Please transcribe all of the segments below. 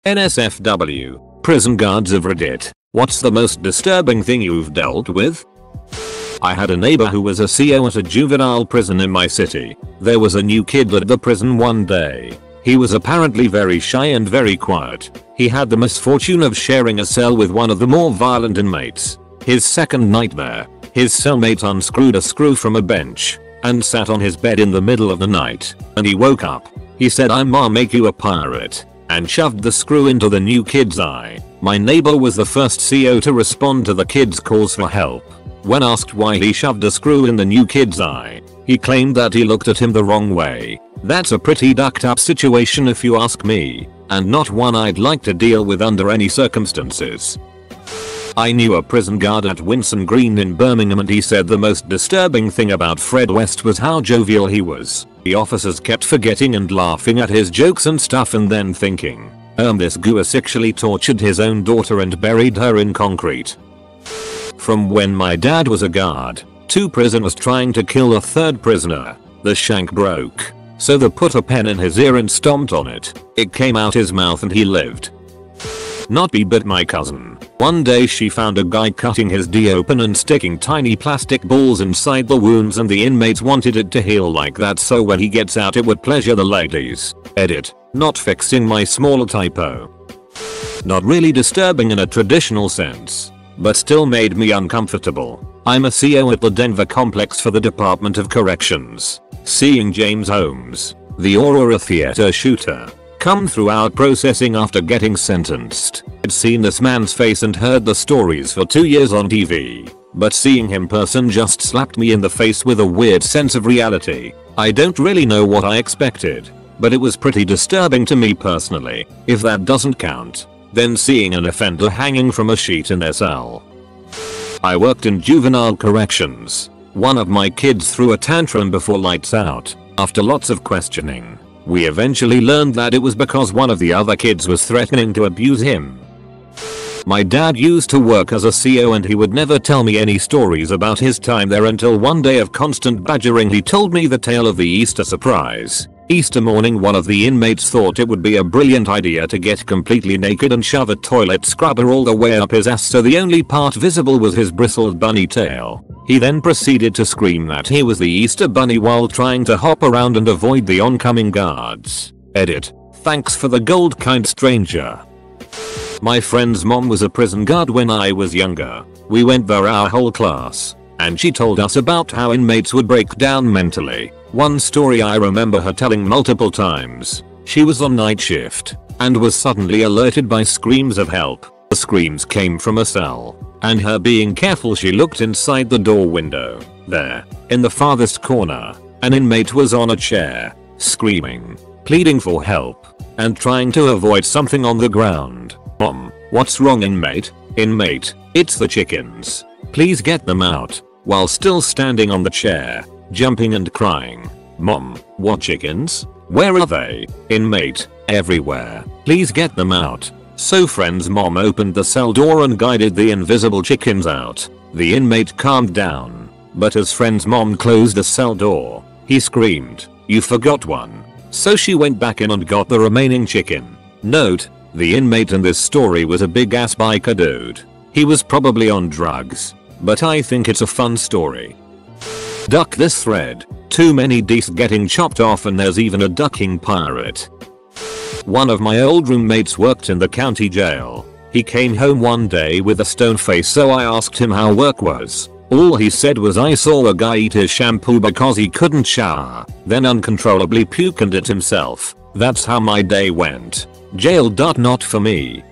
NSFW, prison guards of Reddit. What's the most disturbing thing you've dealt with? I had a neighbor who was a CO at a juvenile prison in my city. There was a new kid at the prison one day. He was apparently very shy and very quiet. He had the misfortune of sharing a cell with one of the more violent inmates. His second night there, his cellmate unscrewed a screw from a bench and sat on his bed in the middle of the night, and he woke up. He said, "I'ma make you a pirate," and shoved the screw into the new kid's eye. My neighbor was the first CO to respond to the kid's calls for help. When asked why he shoved a screw in the new kid's eye, he claimed that he looked at him the wrong way. That's a pretty ducked up situation if you ask me, and not one I'd like to deal with under any circumstances. I knew a prison guard at Winson Green in Birmingham, and he said the most disturbing thing about Fred West was how jovial he was. The officers kept forgetting and laughing at his jokes and stuff and then thinking, this gooer sexually tortured his own daughter and buried her in concrete. From when my dad was a guard, 2 prisoners trying to kill a 3rd prisoner. The shank broke, so they put a pen in his ear and stomped on it. It came out his mouth and he lived. Not me, but my cousin. One day she found a guy cutting his D open and sticking tiny plastic balls inside the wounds, and the inmates wanted it to heal like that so when he gets out it would pleasure the ladies. Edit. Not fixing my small typo. Not really disturbing in a traditional sense, but still made me uncomfortable. I'm a CO at the Denver complex for the Department of Corrections. Seeing James Holmes, the Aurora theater shooter, come through our processing after getting sentenced. I'd seen this man's face and heard the stories for 2 years on TV, but seeing him in person just slapped me in the face with a weird sense of reality. I don't really know what I expected, but it was pretty disturbing to me personally. If that doesn't count, then seeing an offender hanging from a sheet in their cell. I worked in juvenile corrections. One of my kids threw a tantrum before lights out. After lots of questioning, we eventually learned that it was because one of the other kids was threatening to abuse him. My dad used to work as a CO, and he would never tell me any stories about his time there until one day of constant badgering he told me the tale of the Easter surprise. Easter morning, one of the inmates thought it would be a brilliant idea to get completely naked and shove a toilet scrubber all the way up his ass so the only part visible was his bristled bunny tail. He then proceeded to scream that he was the Easter bunny while trying to hop around and avoid the oncoming guards. Edit. Thanks for the gold, kind stranger. My friend's mom was a prison guard when I was younger. We went there our whole class, and she told us about how inmates would break down mentally. One story I remember her telling multiple times. She was on night shift and was suddenly alerted by screams of help. The screams came from a cell, and her being careful, she looked inside the door window. There, in the farthest corner, an inmate was on a chair, screaming, pleading for help, and trying to avoid something on the ground. "Mom, what's wrong, inmate?" "Inmate, it's the chickens. Please get them out," while still standing on the chair, jumping and crying. "Mom, what chickens? Where are they?" "Inmate, everywhere. Please get them out." So friend's mom opened the cell door and guided the invisible chickens out. The inmate calmed down, but as friend's mom closed the cell door, he screamed, "You forgot one." So she went back in and got the remaining chicken. Note, the inmate in this story was a big ass biker dude. He was probably on drugs, but I think it's a fun story. Duck this thread. Too many D's getting chopped off, and there's even a ducking pirate. One of my old roommates worked in the county jail. He came home one day with a stone face, so I asked him how work was. All he said was, "I saw a guy eat his shampoo because he couldn't shower, then uncontrollably puke and it himself. That's how my day went." Jail. Not for me.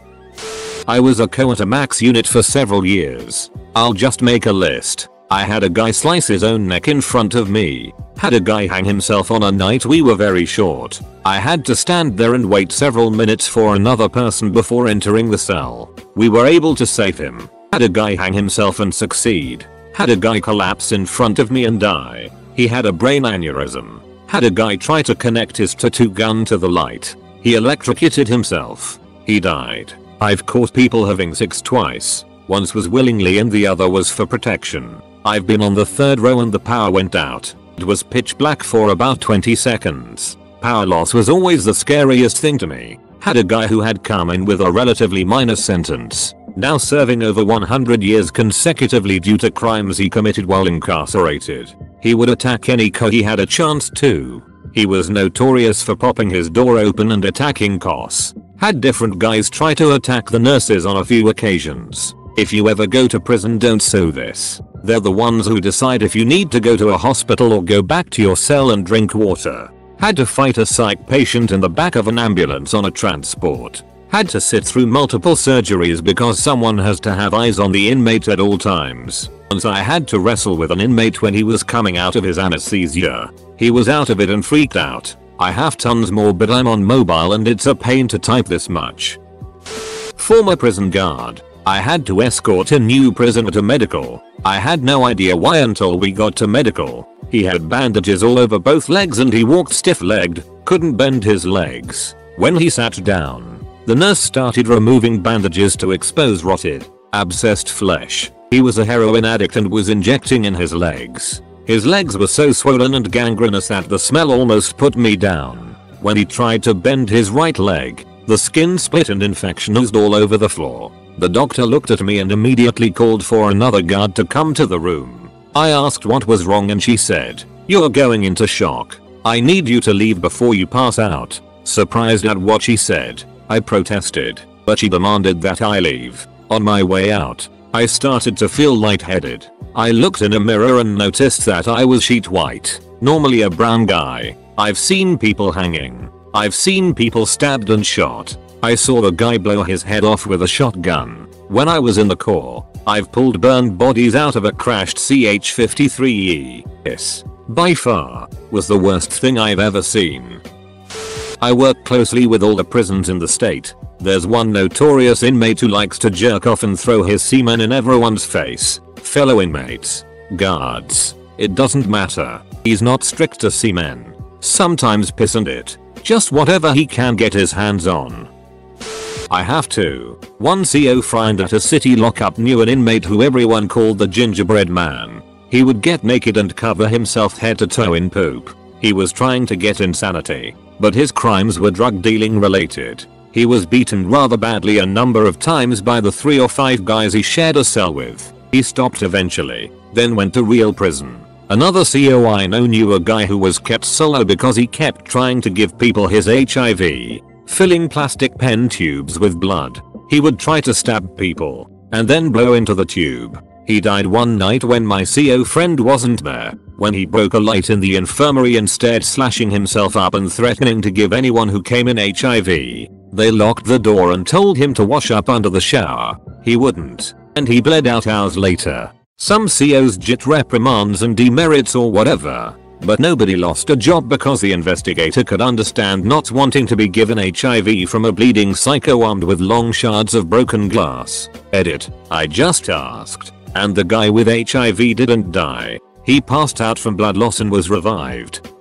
I was a co at a max unit for several years. I'll just make a list. I had a guy slice his own neck in front of me. Had a guy hang himself on a night we were very short. I had to stand there and wait several minutes for another person before entering the cell. We were able to save him. Had a guy hang himself and succeed. Had a guy collapse in front of me and die. He had a brain aneurysm. Had a guy try to connect his tattoo gun to the light. He electrocuted himself. He died. I've caught people having sex twice. Once was willingly and the other was for protection. I've been on the 3rd row and the power went out. It was pitch black for about 20 seconds. Power loss was always the scariest thing to me. Had a guy who had come in with a relatively minor sentence, now serving over 100 years consecutively due to crimes he committed while incarcerated. He would attack any co he had a chance to. He was notorious for popping his door open and attacking cops. Had different guys try to attack the nurses on a few occasions. If you ever go to prison, don't sow this. They're the ones who decide if you need to go to a hospital or go back to your cell and drink water. Had to fight a psych patient in the back of an ambulance on a transport. Had to sit through multiple surgeries because someone has to have eyes on the inmate at all times. Once I had to wrestle with an inmate when he was coming out of his anesthesia. He was out of it and freaked out. I have tons more, but I'm on mobile and it's a pain to type this much. Former prison guard. I had to escort a new prisoner to medical. I had no idea why until we got to medical. He had bandages all over both legs and he walked stiff-legged, couldn't bend his legs. When he sat down, the nurse started removing bandages to expose rotted, abscessed flesh. He was a heroin addict and was injecting in his legs. His legs were so swollen and gangrenous that the smell almost put me down. When he tried to bend his right leg, the skin split and infection oozed all over the floor. The doctor looked at me and immediately called for another guard to come to the room. I asked what was wrong and she said, "You're going into shock. I need you to leave before you pass out." Surprised at what she said, I protested, but she demanded that I leave. On my way out, I started to feel lightheaded. I looked in a mirror and noticed that I was sheet white, normally a brown guy. I've seen people hanging. I've seen people stabbed and shot. I saw the guy blow his head off with a shotgun. When I was in the Corps, I've pulled burned bodies out of a crashed CH-53E. This, by far, was the worst thing I've ever seen. I work closely with all the prisons in the state. There's one notorious inmate who likes to jerk off and throw his semen in everyone's face. Fellow inmates, guards, it doesn't matter. He's not strict to semen. Sometimes piss and it. Just whatever he can get his hands on. I have to. One CO friend at a city lockup knew an inmate who everyone called the gingerbread man. He would get naked and cover himself head to toe in poop. He was trying to get insanity, but his crimes were drug dealing related. He was beaten rather badly a number of times by the 3 or 5 guys he shared a cell with. He stopped eventually, then went to real prison. Another CO I know knew a guy who was kept solo because he kept trying to give people his HIV, filling plastic pen tubes with blood. He would try to stab people, and then blow into the tube. He died one night when my CO friend wasn't there, when he broke a light in the infirmary instead slashing himself up and threatening to give anyone who came in HIV. They locked the door and told him to wash up under the shower. He wouldn't, and he bled out hours later. Some COs get reprimands and demerits or whatever, but nobody lost a job because the investigator could understand not wanting to be given HIV from a bleeding psycho armed with long shards of broken glass. Edit, I just asked. And the guy with HIV didn't die. He passed out from blood loss and was revived.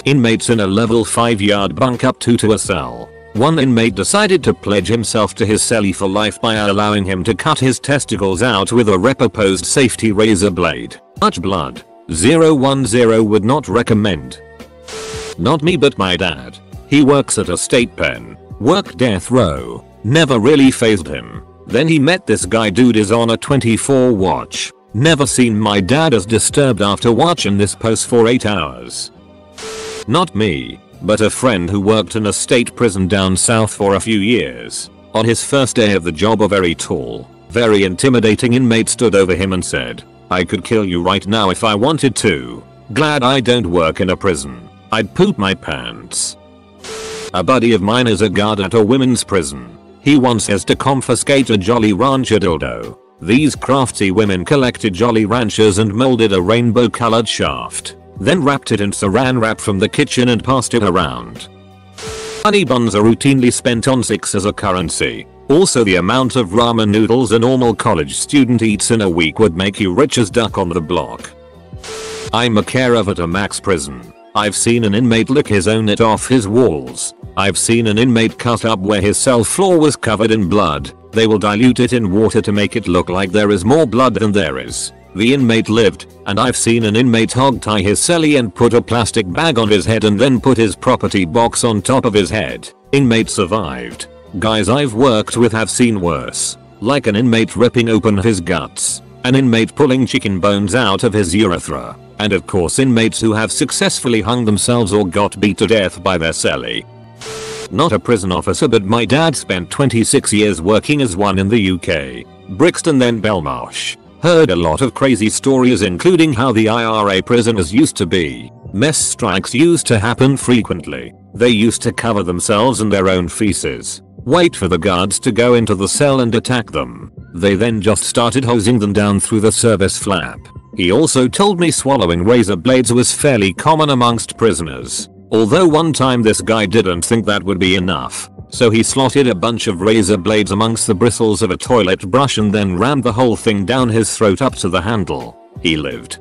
Inmates in a level 5 yard bunk up to a cell. One inmate decided to pledge himself to his cellie for life by allowing him to cut his testicles out with a repurposed safety razor blade. Much blood. 010 would not recommend. Not me but my dad. He works at a state pen. Worked death row. Never really fazed him. Then he met this guy dude is on a 24 watch. Never seen my dad as disturbed after watching this post for 8 hours. Not me, but a friend who worked in a state prison down south for a few years. On his first day of the job, a very tall, very intimidating inmate stood over him and said, "I could kill you right now if I wanted to. Glad I don't work in a prison. I'd poop my pants." A buddy of mine is a guard at a women's prison. He once has to confiscate a Jolly Rancher dildo. These crafty women collected Jolly Ranchers and molded a rainbow colored shaft. Then wrapped it in saran wrap from the kitchen and passed it around. Honey buns are routinely spent on sex as a currency. Also, the amount of ramen noodles a normal college student eats in a week would make you rich as duck on the block. I'm a carer at a max prison. I've seen an inmate lick his own it off his walls. I've seen an inmate cut up where his cell floor was covered in blood. They will dilute it in water to make it look like there is more blood than there is. The inmate lived, and I've seen an inmate hog tie his cellie and put a plastic bag on his head and then put his property box on top of his head. Inmate survived. Guys I've worked with have seen worse. Like an inmate ripping open his guts. An inmate pulling chicken bones out of his urethra. And of course inmates who have successfully hung themselves or got beat to death by their cellie. Not a prison officer, but my dad spent 26 years working as one in the UK. Brixton then Belmarsh. Heard a lot of crazy stories, including how the IRA prisoners used to be. Mess strikes used to happen frequently. They used to cover themselves in their own feces. Wait for the guards to go into the cell and attack them. They then just started hosing them down through the service flap. He also told me swallowing razor blades was fairly common amongst prisoners. Although one time this guy didn't think that would be enough. So he slotted a bunch of razor blades amongst the bristles of a toilet brush and then rammed the whole thing down his throat up to the handle. He lived.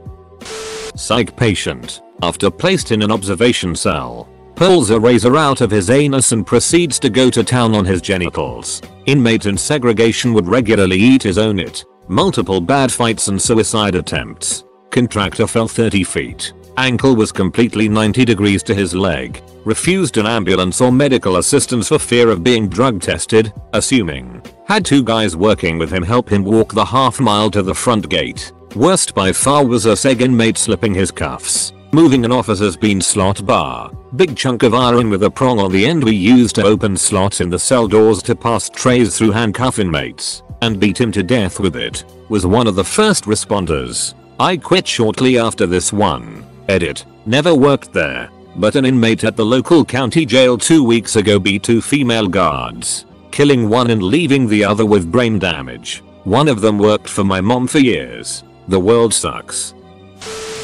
Psych patient. After placed in an observation cell. Pulls a razor out of his anus and proceeds to go to town on his genitals. Inmate in segregation would regularly eat his own it. Multiple bad fights and suicide attempts. Contractor fell 30 feet. Ankle was completely 90 degrees to his leg. Refused an ambulance or medical assistance for fear of being drug tested, assuming. Had 2 guys working with him help him walk the half mile to the front gate. Worst by far was a seg inmate slipping his cuffs. Moving an officer's bean slot bar. Big chunk of iron with a prong on the end we used to open slots in the cell doors to pass trays through handcuff inmates. And beat him to death with it. Was one of the first responders. I quit shortly after this one. Edit. Never worked there. But an inmate at the local county jail 2 weeks ago beat 2 female guards. Killing one and leaving the other with brain damage. One of them worked for my mom for years. The world sucks.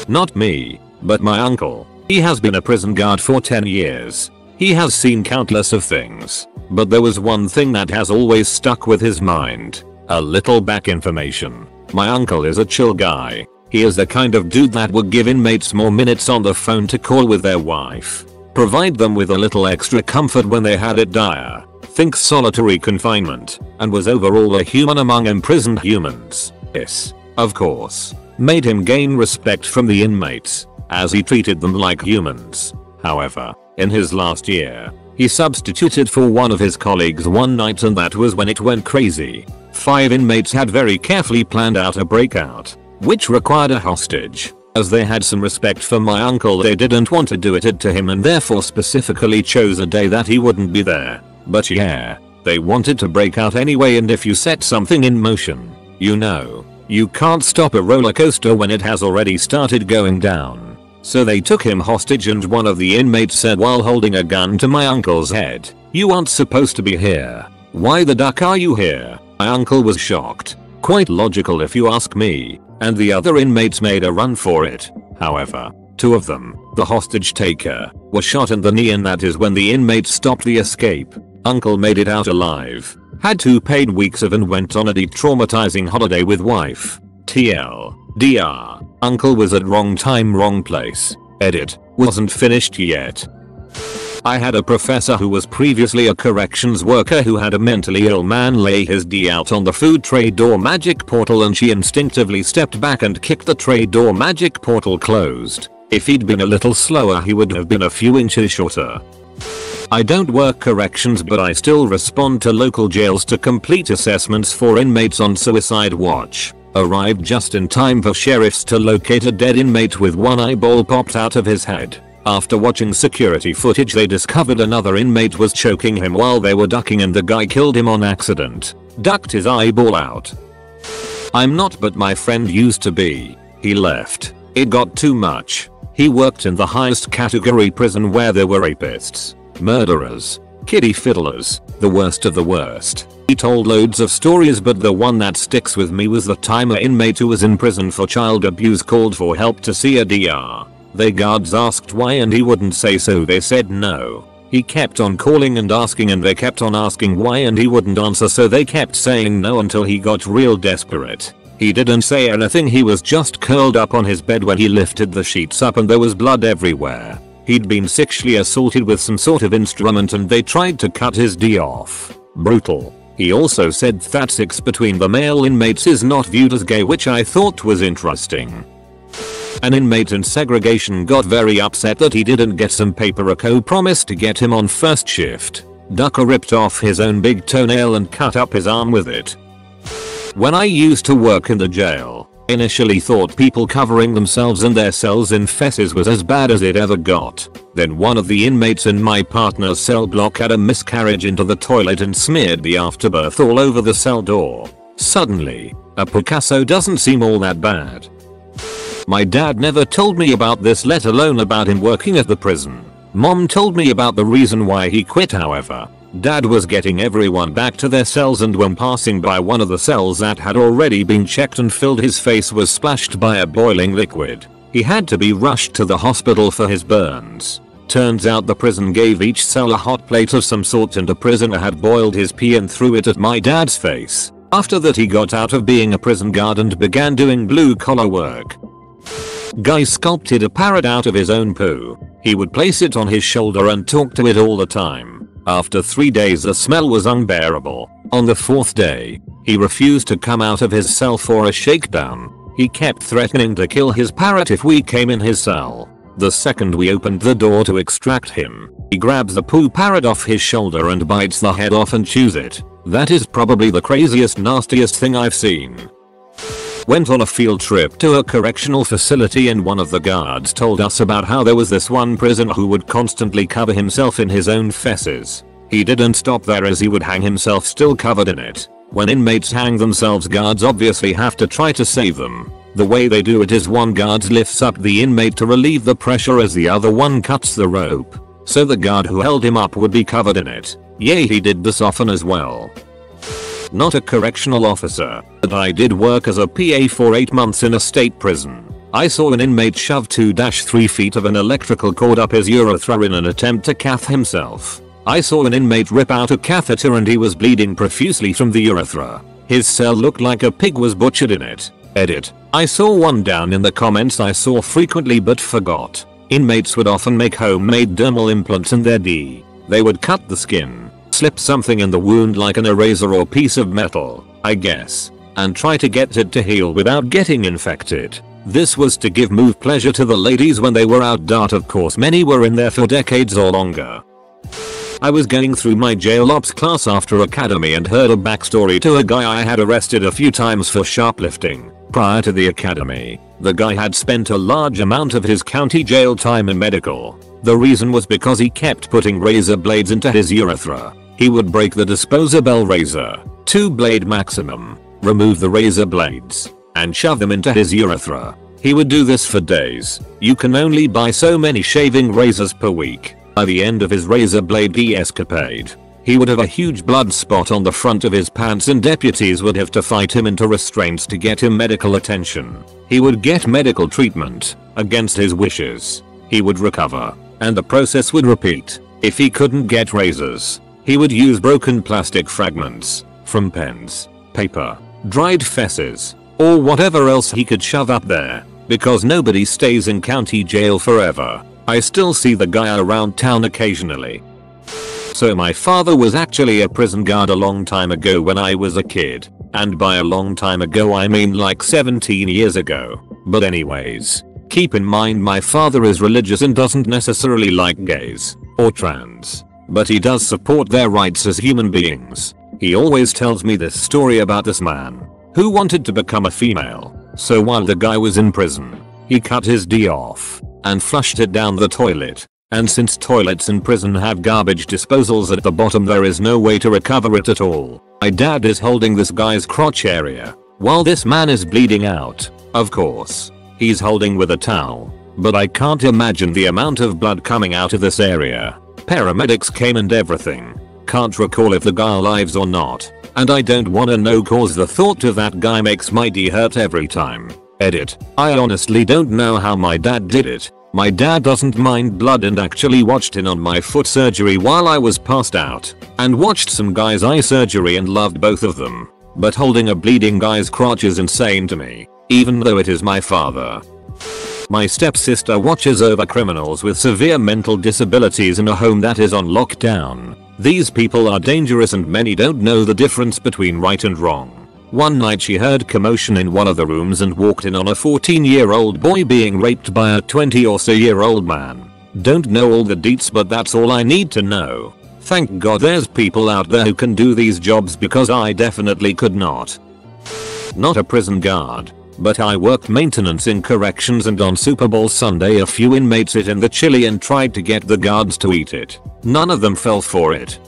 Not me, but my uncle. He has been a prison guard for 10 years. He has seen countless of things. But there was one thing that has always stuck with his mind. A little back information. My uncle is a chill guy. He is the kind of dude that would give inmates more minutes on the phone to call with their wife. Provide them with a little extra comfort when they had it dire. Think solitary confinement. And was overall a human among imprisoned humans. Yes, of course. Made him gain respect from the inmates. As he treated them like humans. However, in his last year, he substituted for one of his colleagues one night and that was when it went crazy. 5 inmates had very carefully planned out a breakout. Which required a hostage. As they had some respect for my uncle, they didn't want to do it to him and therefore specifically chose a day that he wouldn't be there. But yeah, they wanted to break out anyway, and if you set something in motion, you know, you can't stop a roller coaster when it has already started going down. So they took him hostage and one of the inmates said while holding a gun to my uncle's head, "You aren't supposed to be here. Why the duck are you here?" My uncle was shocked. Quite logical if you ask me. And the other inmates made a run for it. However, 2 of them, the hostage taker, were shot in the knee, and that is when the inmates stopped the escape. Uncle made it out alive. Had 2 paid weeks of and went on a de-traumatizing holiday with wife. TLDR. Uncle was at wrong time wrong place. Edit. Wasn't finished yet. I had a professor who was previously a corrections worker who had a mentally ill man lay his D out on the food tray door magic portal, and she instinctively stepped back and kicked the tray door magic portal closed. If he'd been a little slower he would have been a few inches shorter. I don't work corrections, but I still respond to local jails to complete assessments for inmates on suicide watch. Arrived just in time for sheriffs to locate a dead inmate with one eyeball popped out of his head. After watching security footage they discovered another inmate was choking him while they were ducking, and the guy killed him on accident. Ducked his eyeball out. I'm not, but my friend used to be. He left. It got too much. He worked in the highest category prison where there were rapists, murderers, kiddie fiddlers, the worst of the worst. He told loads of stories, but the one that sticks with me was the time an inmate who was in prison for child abuse called for help to see a DR. Their guards asked why and he wouldn't say, so they said no. He kept on calling and asking and they kept on asking why and he wouldn't answer, so they kept saying no until he got real desperate. He didn't say anything, he was just curled up on his bed when he lifted the sheets up and there was blood everywhere. He'd been sexually assaulted with some sort of instrument and they tried to cut his D off. Brutal. He also said that sex between the male inmates is not viewed as gay, which I thought was interesting. An inmate in segregation got very upset that he didn't get some paper a co promised to get him on first shift. Ducker ripped off his own big toenail and cut up his arm with it. When I used to work in the jail, initially thought people covering themselves and their cells in feces was as bad as it ever got. Then one of the inmates in my partner's cell block had a miscarriage into the toilet and smeared the afterbirth all over the cell door. Suddenly, a Picasso doesn't seem all that bad. My dad never told me about this, let alone about him working at the prison. Mom told me about the reason why he quit, however. Dad was getting everyone back to their cells, and when passing by one of the cells that had already been checked and filled, his face was splashed by a boiling liquid. He had to be rushed to the hospital for his burns. Turns out the prison gave each cell a hot plate of some sort, and a prisoner had boiled his pee and threw it at my dad's face. After that, he got out of being a prison guard and began doing blue collar work. Guy sculpted a parrot out of his own poo. He would place it on his shoulder and talk to it all the time. After 3 days, the smell was unbearable. On the 4th day, he refused to come out of his cell for a shakedown. He kept threatening to kill his parrot if we came in his cell. The second we opened the door to extract him, he grabs the poo parrot off his shoulder and bites the head off and chews it. That is probably the craziest, nastiest thing I've seen. Went on a field trip to a correctional facility, and one of the guards told us about how there was this one prisoner who would constantly cover himself in his own feces. He didn't stop there, as he would hang himself still covered in it. When inmates hang themselves, guards obviously have to try to save them. The way they do it is one guard lifts up the inmate to relieve the pressure as the other one cuts the rope. So the guard who held him up would be covered in it. Yay, he did this often as well. Not a correctional officer, but I did work as a PA for 8 months in a state prison. I saw an inmate shove 2-3 feet of an electrical cord up his urethra in an attempt to cath himself. I saw an inmate rip out a catheter and he was bleeding profusely from the urethra. His cell looked like a pig was butchered in it. Edit. I saw one down in the comments I saw frequently but forgot. Inmates would often make homemade dermal implants in their D. They would cut the skin, slip something in the wound like an eraser or piece of metal, I guess, and try to get it to heal without getting infected. This was to give move pleasure to the ladies when they were out dart. Of course, many were in there for decades or longer. I was going through my jail ops class after academy and heard a backstory to a guy I had arrested a few times for shoplifting. Prior to the academy, the guy had spent a large amount of his county jail time in medical. The reason was because he kept putting razor blades into his urethra. He would break the disposable razor, 2 blade maximum, remove the razor blades, and shove them into his urethra. He would do this for days. You can only buy so many shaving razors per week. By the end of his razor blade escapade, he would have a huge blood spot on the front of his pants, and deputies would have to fight him into restraints to get him medical attention. He would get medical treatment against his wishes. He would recover, and the process would repeat. If he couldn't get razors, he would use broken plastic fragments from pens, paper, dried feces, or whatever else he could shove up there, because nobody stays in county jail forever. I still see the guy around town occasionally. So my father was actually a prison guard a long time ago when I was a kid. And by a long time ago I mean like 17 years ago. But anyways, keep in mind my father is religious and doesn't necessarily like gays or trans, but he does support their rights as human beings. He always tells me this story about this man who wanted to become a female. So while the guy was in prison, he cut his D off and flushed it down the toilet. And since toilets in prison have garbage disposals at the bottom, there is no way to recover it at all. My dad is holding this guy's crotch area while this man is bleeding out. Of course, he's holding with a towel, but I can't imagine the amount of blood coming out of this area. Paramedics came and everything. Can't recall if the guy alive or not, and I don't wanna know cause the thought of that guy makes my D hurt every time. Edit. I honestly don't know how my dad did it. My dad doesn't mind blood and actually watched in on my foot surgery while I was passed out, and watched some guy's eye surgery and loved both of them. But holding a bleeding guy's crotch is insane to me, even though it is my father. My stepsister watches over criminals with severe mental disabilities in a home that is on lockdown. These people are dangerous and many don't know the difference between right and wrong. One night she heard commotion in one of the rooms and walked in on a 14-year-old boy being raped by a 20 or so year old man. Don't know all the deets, but that's all I need to know. Thank God there's people out there who can do these jobs because I definitely could not. Not a prison guard, but I worked maintenance in corrections, and on Super Bowl Sunday a few inmates ate in the chili and tried to get the guards to eat it. None of them fell for it.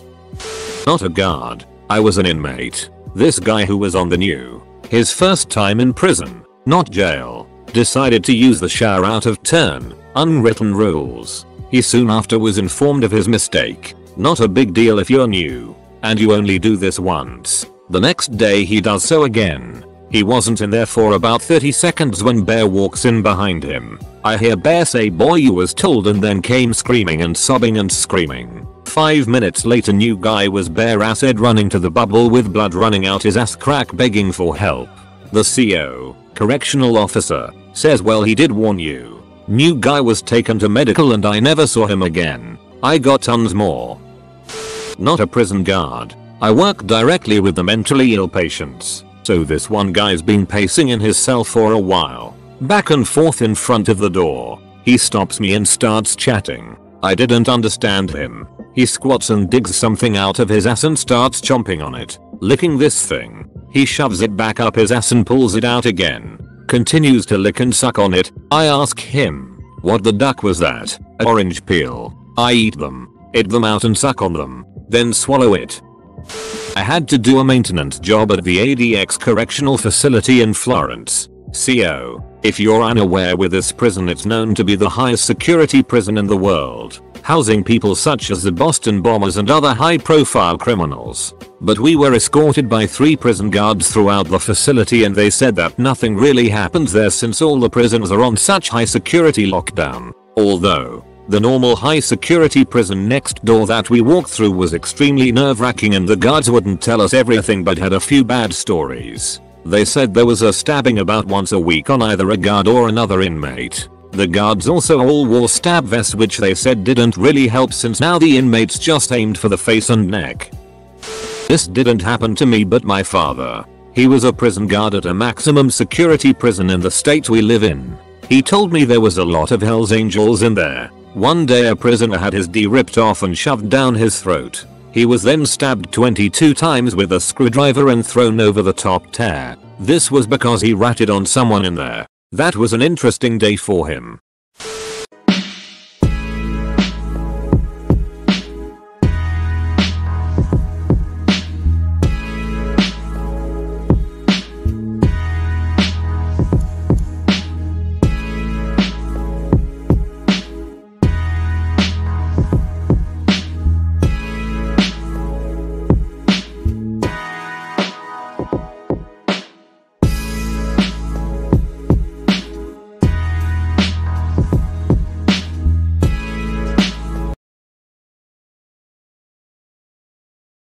Not a guard. I was an inmate. This guy who was on the new, his first time in prison, not jail, decided to use the shower out of turn, unwritten rules. He soon after was informed of his mistake. Not a big deal if you're new, and you only do this once. The next day he does so again. He wasn't in there for about 30 seconds when Bear walks in behind him. I hear Bear say, "Boy, you was told," and then came screaming and sobbing and screaming. 5 minutes later, new guy was bare ass head running to the bubble with blood running out his ass crack begging for help. The CO, correctional officer, says, "Well, he did warn you." New guy was taken to medical and I never saw him again. I got tons more. Not a prison guard. I work directly with the mentally ill patients. So this one guy's been pacing in his cell for a while, back and forth in front of the door. He stops me and starts chatting. I didn't understand him. He squats and digs something out of his ass and starts chomping on it, licking this thing. He shoves it back up his ass and pulls it out again. Continues to lick and suck on it. I ask him, "What the duck was that?" "Orange peel." I eat them, eat them out and suck on them, then swallow it. I had to do a maintenance job at the ADX correctional facility in Florence. CO. If you're unaware, with this prison, it's known to be the highest security prison in the world, housing people such as the Boston bombers and other high-profile criminals. But we were escorted by 3 prison guards throughout the facility, and they said that nothing really happens there since all the prisons are on such high security lockdown. Although the normal high security prison next door that we walked through was extremely nerve-wracking, and the guards wouldn't tell us everything but had a few bad stories. They said there was a stabbing about once a week on either a guard or another inmate. The guards also all wore stab vests, which they said didn't really help since now the inmates just aimed for the face and neck. This didn't happen to me but my father. He was a prison guard at a maximum security prison in the state we live in. He told me there was a lot of Hell's Angels in there. One day a prisoner had his D ripped off and shoved down his throat. He was then stabbed 22 times with a screwdriver and thrown over the top tear. This was because he ratted on someone in there. That was an interesting day for him.